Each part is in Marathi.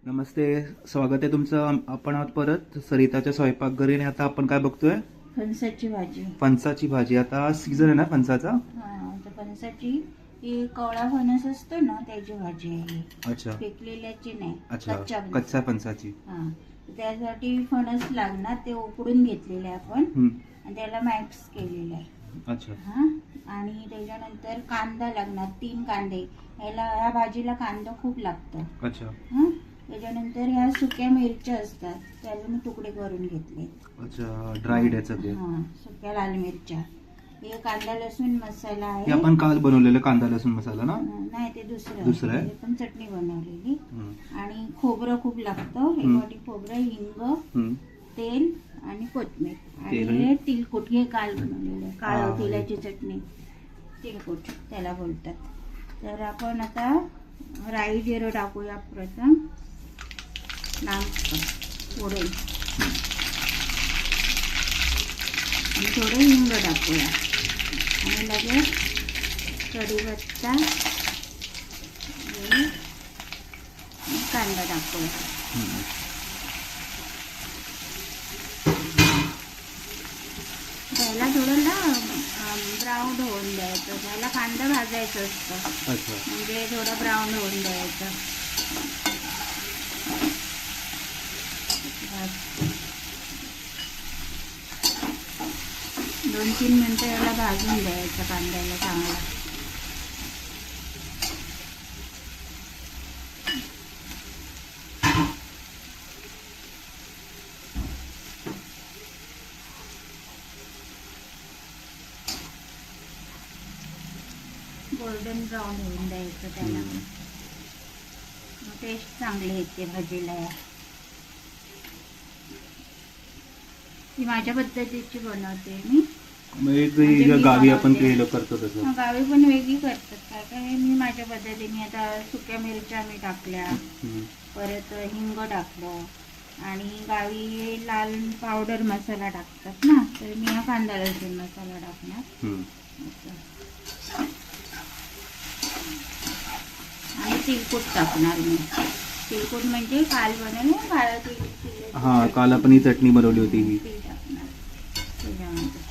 नमस्ते, स्वागत आहे तुमचं. आपण आहोत परत सरिताच्या स्वयंपाकघरी आणि आता आपण काय बघतोय? फणसाची भाजी. फणसाची भाजी. आता सीझन आहे ना फणसाचा? हा, तर फणसाची ही कवळा फणस असतो ना त्याची भाजी आहे ही. अच्छा पिकलेल्याची नाही, अच्छा, कच्च्या फणस. कच्च्या फणसाची. हा, त्यासाठी फणस लागणार, ते उकडून घेतलेले आपण आणि त्याला मॅक्स केलेलं आहे. अच्छा. हा, आणि त्याच्यानंतर कांदा लागणार, 3 कांदे. ह्या भाजीला कांदा खूप लागतो. अच्छा हा, त्याच्यानंतर ह्या सुक्या मिरच्या असतात, त्याला मी तुकडे करून घेतले. अच्छा, ड्राईड आहे सगळे. हा, सुक्या लाल मिरच्या. हे कांदा लसूण मसाला हे आहे. आपण काल बनवलेलं कांदा लसूण मसाला ना? नाही, ते दुसरं दुसरं आहे? हे पण चटणी बनवलेली. हम्म. आणि खोबरं खूप लागतं. एक वाटी खोबरं, हिंग, तेल आणि कोथिंबीर. आणि तेल. हे तिलकुट, हे काल बनवलेलं आहे, हा, काळं तिलाची चटणी, तिलकुट त्याला बोलतात. तर आपण आता राई जिरं टाकूया प्रथम, थोडे, आणि थोडं हिंग टाकूया, आणि लगेच कढीपत्ता आणि कांदा टाकूया. त्याला थोडं ना ब्राऊन होऊन द्यायचं, त्याला कांदा भाजायचं असतं. अच्छा. म्हणजे थोडं ब्राऊन होऊन द्यायचं. 2-3 मिनिटं याला भाजून द्यायचं कांद्याला चांगला. गोल्डन ब्राऊन होऊन द्यायचं त्याला. टेस्ट चांगली येते भाजीला. ती माझ्या पद्धतीची बनवते मी. एक गावी आपण केलं करतो तसं. गावी पण वेगळी करतात, काय काय. मी माझ्या पद्धतीने आता सुक्या मिरच्या मी टाकल्या, परत हिंग टाकलं, आणि गावी लाल पावडर मसाला टाकतात ना, तर मी हा कांदा लसूण मसाला टाकणार. आणि तिलकुट टाकणार मी. तिलकुट म्हणजे काल बनवलं काळं तिल. हा, काल आपण ही चटणी बनवली होती ही. ते टाकणार त्याच्यामध्ये.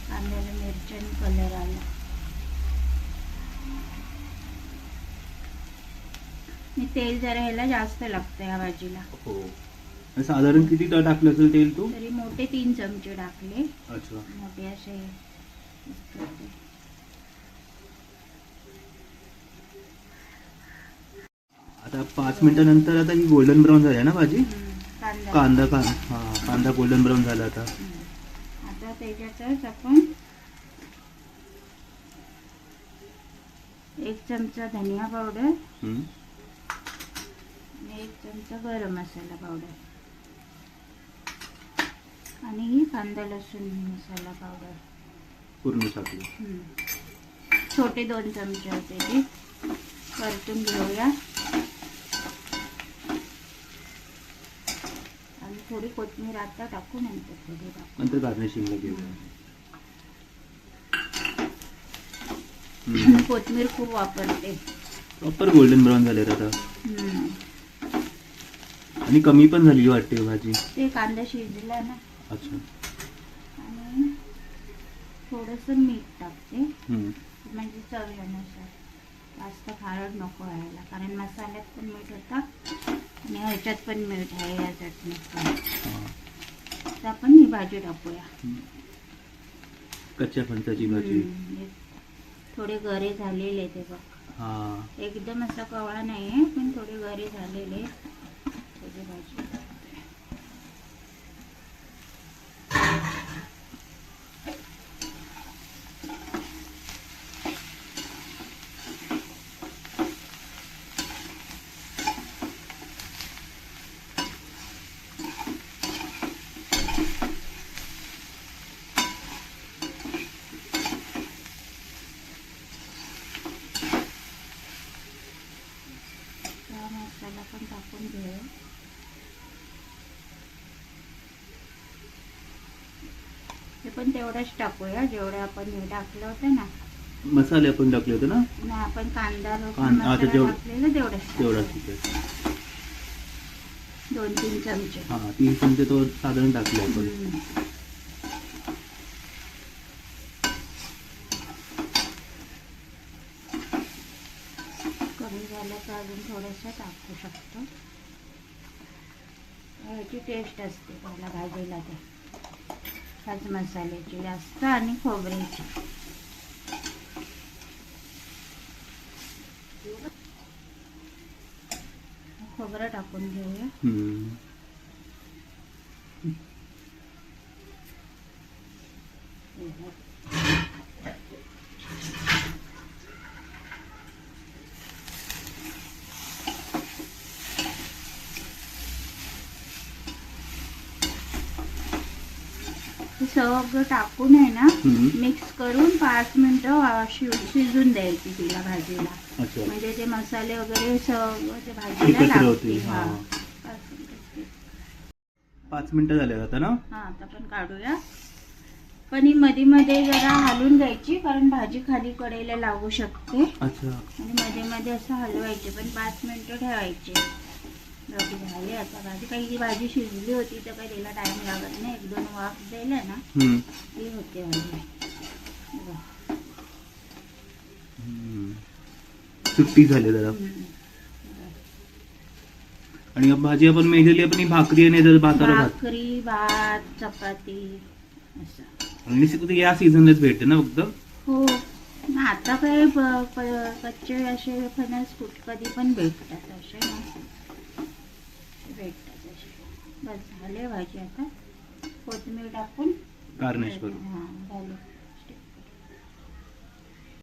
कांद्याला मिरच्याने कलर आला. तेल जरा ह्याला जास्त लागतं या भाजीला. हो. साधारण किती टाकलं असेल तेल तू? तरी मोठे 3 चमचे टाकले. अच्छा. मोठे असे. आता 5 मिनिटानंतर आता ही गोल्डन ब्राऊन झाली आहे ना भाजी? कांदा कांदा गोल्डन ब्राऊन झाला आता. आता त्याच्यातच आपण 1 चमचा धनिया पावडर आणि 1 चमचा गरम मसाला पावडर, आणि ही कांदा लसूण मसाला पावडर पूर्ण टाकली. छोटे 2 चमचे होते ते. परतून घेऊया, आणि थोडी कोथिंबीर आता टाकू, नंतर गार्निशिंगला घेऊया. कोथिंबीर खूप वापरते. प्रॉपर गोल्डन ब्राऊन झाले आता. आणि कमी पण झाली वाटते भाजी. ते कांदा शिजला ना. अच्छा. आणि थोडंसं मीठ टाकते, म्हणजे चवीनुसार. जास्त खारट नको व्हायला, कारण मसाल्यात पण मीठ होता आणि ह्याच्यात पण मीठ आहे या चटणीत. तर आपण ही भाजी टाकूया. कच्च्या फणसाची भाजी. थोडे गरे झालेले ते बघ. एकदम असा कवळा नाहीये, पण थोडे गरे झालेले त्याची भाजी. मसाला पण टाकून घेऊ. हे पण तेवढंच टाकूया जेवढं आपण हे टाकलं होतं ना. मसाले आपण टाकले होते ना. नाही, आपण कांदा लसूण आता मसाला जेवढं टाकलेलं तेवढंच तेवढा टाकायचं. ठीक आहे. 2-3 चमचे. हा 3 चमचे तो साधारण टाकले आपण. कमी झालं तर अजून थोडंसं टाकू शकतो. ह्याची टेस्ट असते पहिला भाजीला ते ह्याच मसाल्याची जास्त आणि खोबऱ्याची. खोबरं टाकून घेऊया. सगळं टाकून आहे ना मिक्स करून 5 मिनिटं शिजून द्यायची तिला भाजीला. अच्छा. म्हणजे ते मसाले वगैरे सगळं ते भाजीला एकत्र होतील. लागतील. हा. 5 मिनिटं झाले आता ना. हा, आता आपण काढूया. पण ही मध्ये मध्ये जरा हलवून घ्यायची कारण भाजी खाली कडेला लागू शकते. अच्छा. आणि मध्ये मध्ये असं हलवायचे, पण 5 मिनिटं ठेवायचे. झाले आता भाजी. काही ही भाजी शिजली होती तर काही त्याला टाइम लागत नाही. 1-2 वाफ दिला ना ती होते भाजी. सुट्टी झाली जरा. आणि भाजी आपण मेलेली आपण ही भाकरी आणि भाकरी, भात, चपाती असं. आणि या सीझनलाच भेटते ना फक्त. हो, आता काय कच्चे असे फणस कधी पण भेटतात असे ना, भेटतात असे. बस झाले भाजी. आता कोथिंबीर टाकून गार्निश करू. हा झाले.